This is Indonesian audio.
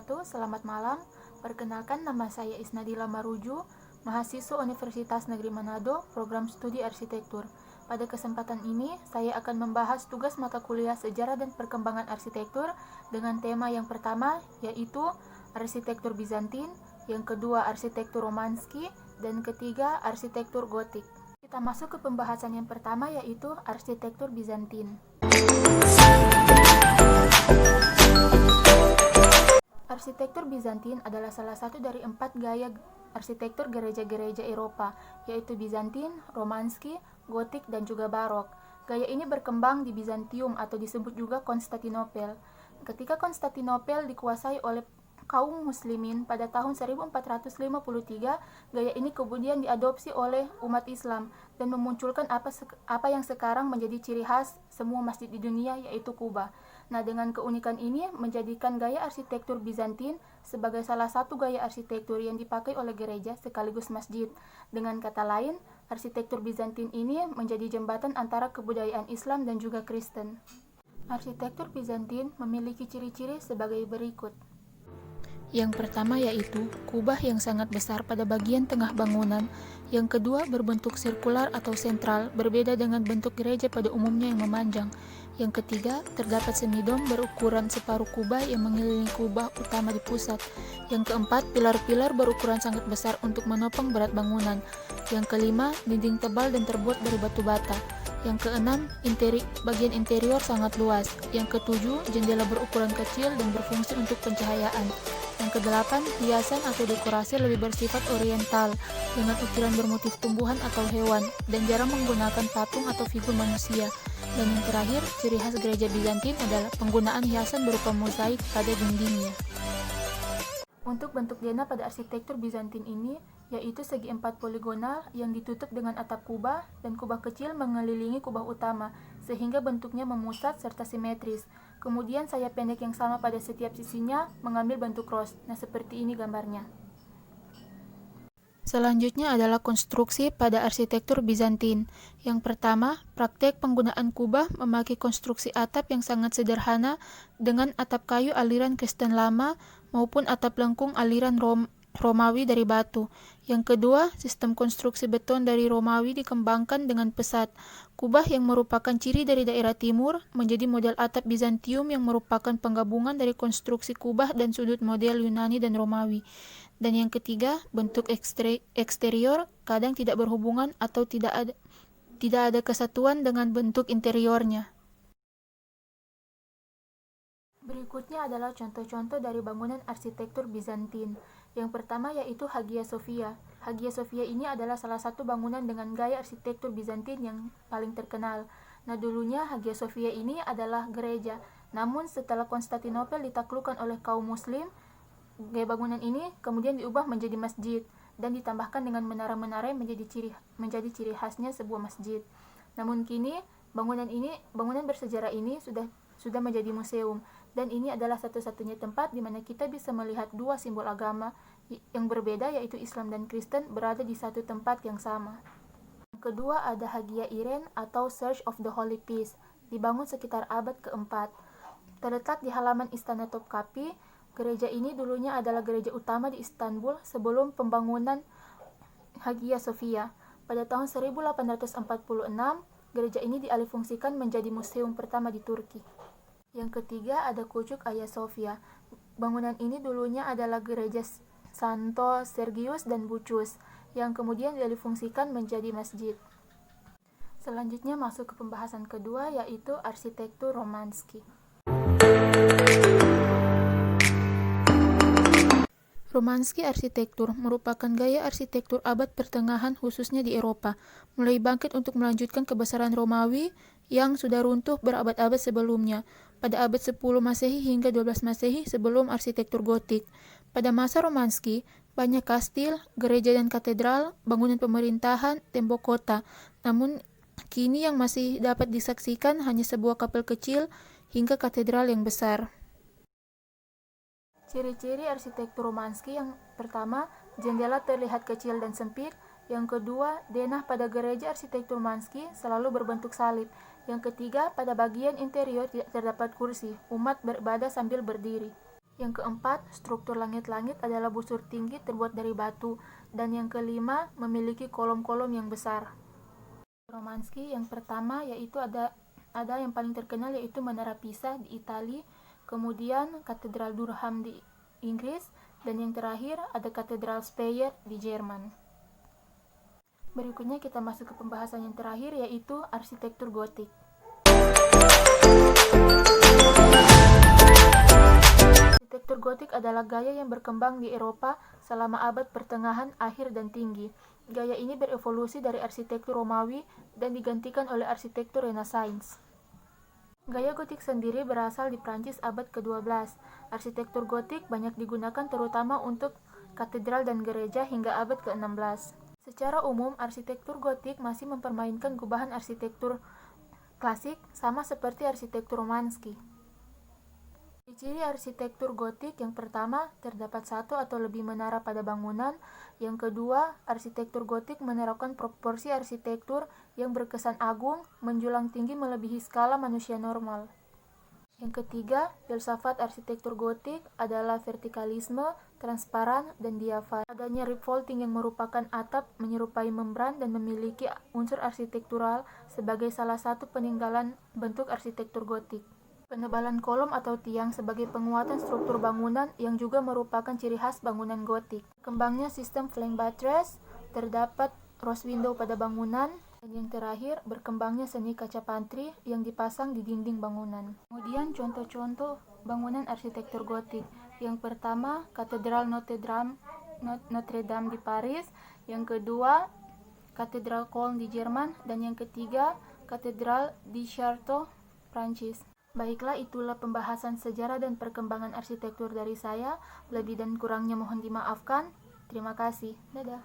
wabarakatuh. Selamat malam. Perkenalkan, nama saya Isnadila Maruju, mahasiswa Universitas Negeri Manado, program studi arsitektur. Pada kesempatan ini, saya akan membahas tugas mata kuliah Sejarah dan Perkembangan Arsitektur dengan tema yang pertama, yaitu Arsitektur Bizantin, yang kedua Arsitektur Romanski, dan ketiga Arsitektur Gotik. Kita masuk ke pembahasan yang pertama, yaitu Arsitektur Bizantin. Arsitektur Bizantin adalah salah satu dari 4 gaya arsitektur gereja-gereja Eropa, yaitu Bizantin, Romanski, Gotik, dan juga Barok. Gaya ini berkembang di Bizantium atau disebut juga Konstantinopel. Ketika Konstantinopel dikuasai oleh kaum muslimin pada tahun 1453, gaya ini kemudian diadopsi oleh umat Islam dan memunculkan apa yang sekarang menjadi ciri khas semua masjid di dunia, yaitu kubah. Nah, dengan keunikan ini menjadikan gaya arsitektur Bizantin sebagai salah satu gaya arsitektur yang dipakai oleh gereja sekaligus masjid. Dengan kata lain, arsitektur Bizantin ini menjadi jembatan antara kebudayaan Islam dan juga Kristen. Arsitektur Bizantin memiliki ciri-ciri sebagai berikut. Yang pertama yaitu kubah yang sangat besar pada bagian tengah bangunan. Yang kedua berbentuk sirkular atau sentral, berbeda dengan bentuk gereja pada umumnya yang memanjang. Yang ketiga, terdapat semidom berukuran separuh kubah yang mengelilingi kubah utama di pusat. Yang keempat, pilar-pilar berukuran sangat besar untuk menopang berat bangunan. Yang kelima, dinding tebal dan terbuat dari batu bata. Yang keenam, bagian interior sangat luas. Yang ketujuh, jendela berukuran kecil dan berfungsi untuk pencahayaan. Yang kedelapan, hiasan atau dekorasi lebih bersifat oriental dengan ukiran bermotif tumbuhan atau hewan dan jarang menggunakan patung atau figur manusia. Dan yang terakhir, ciri khas gereja Bizantin adalah penggunaan hiasan berupa mozaik pada dindingnya. Untuk bentuk denah pada arsitektur Bizantin ini, yaitu segi 4 poligonal yang ditutup dengan atap kubah dan kubah kecil mengelilingi kubah utama, sehingga bentuknya memusat serta simetris. Kemudian sayap pendek yang sama pada setiap sisinya mengambil bentuk ros. Nah, seperti ini gambarnya. Selanjutnya adalah konstruksi pada arsitektur Bizantin. Yang pertama, praktek penggunaan kubah memakai konstruksi atap yang sangat sederhana dengan atap kayu aliran Kristen lama maupun atap lengkung aliran Romawi dari batu. Yang kedua, sistem konstruksi beton dari Romawi dikembangkan dengan pesat. Kubah yang merupakan ciri dari daerah timur menjadi model atap Bizantium yang merupakan penggabungan dari konstruksi kubah dan sudut model Yunani dan Romawi. Dan yang ketiga, bentuk eksterior kadang tidak berhubungan atau tidak ada kesatuan dengan bentuk interiornya. Berikutnya adalah contoh-contoh dari bangunan arsitektur Bizantin. Yang pertama yaitu Hagia Sophia. Hagia Sophia ini adalah salah satu bangunan dengan gaya arsitektur Bizantin yang paling terkenal. Nah, dulunya Hagia Sophia ini adalah gereja. Namun setelah Konstantinopel ditaklukkan oleh kaum muslim, gaya bangunan ini kemudian diubah menjadi masjid dan ditambahkan dengan menara-menara yang menjadi ciri khasnya sebuah masjid. Namun kini bangunan bersejarah ini sudah menjadi museum, dan ini adalah satu-satunya tempat di mana kita bisa melihat dua simbol agama yang berbeda, yaitu Islam dan Kristen, berada di satu tempat yang sama. Yang kedua ada Hagia Irene atau Church of the Holy Peace, dibangun sekitar abad keempat. Terletak di halaman Istana Topkapi. Gereja ini dulunya adalah gereja utama di Istanbul sebelum pembangunan Hagia Sophia. Pada tahun 1846, gereja ini dialihfungsikan menjadi museum pertama di Turki. Yang ketiga ada Kucuk Hagia Sophia. Bangunan ini dulunya adalah gereja Santo Sergius dan Bucus, yang kemudian dialihfungsikan menjadi masjid. Selanjutnya masuk ke pembahasan kedua, yaitu arsitektur Romanski. Romanski arsitektur merupakan gaya arsitektur abad pertengahan khususnya di Eropa, mulai bangkit untuk melanjutkan kebesaran Romawi yang sudah runtuh berabad-abad sebelumnya, pada abad 10 Masehi hingga 12 Masehi sebelum arsitektur Gotik. Pada masa Romanski, banyak kastil, gereja dan katedral, bangunan pemerintahan, tembok kota. Namun, kini yang masih dapat disaksikan hanya sebuah kapel kecil hingga katedral yang besar. Ciri-ciri arsitektur Romanski: yang pertama, jendela terlihat kecil dan sempit. Yang kedua, denah pada gereja arsitektur Romanski selalu berbentuk salib. Yang ketiga, pada bagian interior tidak terdapat kursi, umat beribadah sambil berdiri. Yang keempat, struktur langit-langit adalah busur tinggi terbuat dari batu. Dan yang kelima, memiliki kolom-kolom yang besar. Romansky yang pertama yaitu ada yang paling terkenal yaitu Menara Pisa di Italia, kemudian Katedral Durham di Inggris, dan yang terakhir ada Katedral Speyer di Jerman. Berikutnya kita masuk ke pembahasan yang terakhir yaitu arsitektur gotik. Arsitektur gotik adalah gaya yang berkembang di Eropa selama abad pertengahan akhir dan tinggi. Gaya ini berevolusi dari arsitektur Romawi dan digantikan oleh arsitektur Renaissance. Gaya gotik sendiri berasal di Prancis abad ke-12. Arsitektur gotik banyak digunakan terutama untuk katedral dan gereja hingga abad ke-16. Secara umum, arsitektur gotik masih mempermainkan gubahan arsitektur klasik sama seperti arsitektur Romansky. Ciri arsitektur gotik yang pertama, terdapat satu atau lebih menara pada bangunan. Yang kedua, arsitektur gotik menerapkan proporsi arsitektur yang berkesan agung, menjulang tinggi melebihi skala manusia normal. Yang ketiga, filsafat arsitektur gotik adalah vertikalisme, transparan, dan diafan. Adanya rip vaulting yang merupakan atap menyerupai membran dan memiliki unsur arsitektural sebagai salah satu peninggalan bentuk arsitektur gotik. Penebalan kolom atau tiang sebagai penguatan struktur bangunan yang juga merupakan ciri khas bangunan gotik. Kembangnya sistem flank buttress, terdapat rose window pada bangunan, dan yang terakhir berkembangnya seni kaca pantry yang dipasang di dinding bangunan. Kemudian contoh-contoh bangunan arsitektur gotik. Yang pertama, Katedral Notre Dame di Paris, yang kedua, Katedral Köln di Jerman, dan yang ketiga, Katedral di Chartres, Prancis. Baiklah, itulah pembahasan sejarah dan perkembangan arsitektur dari saya. Lebih dan kurangnya mohon dimaafkan. Terima kasih. Dadah.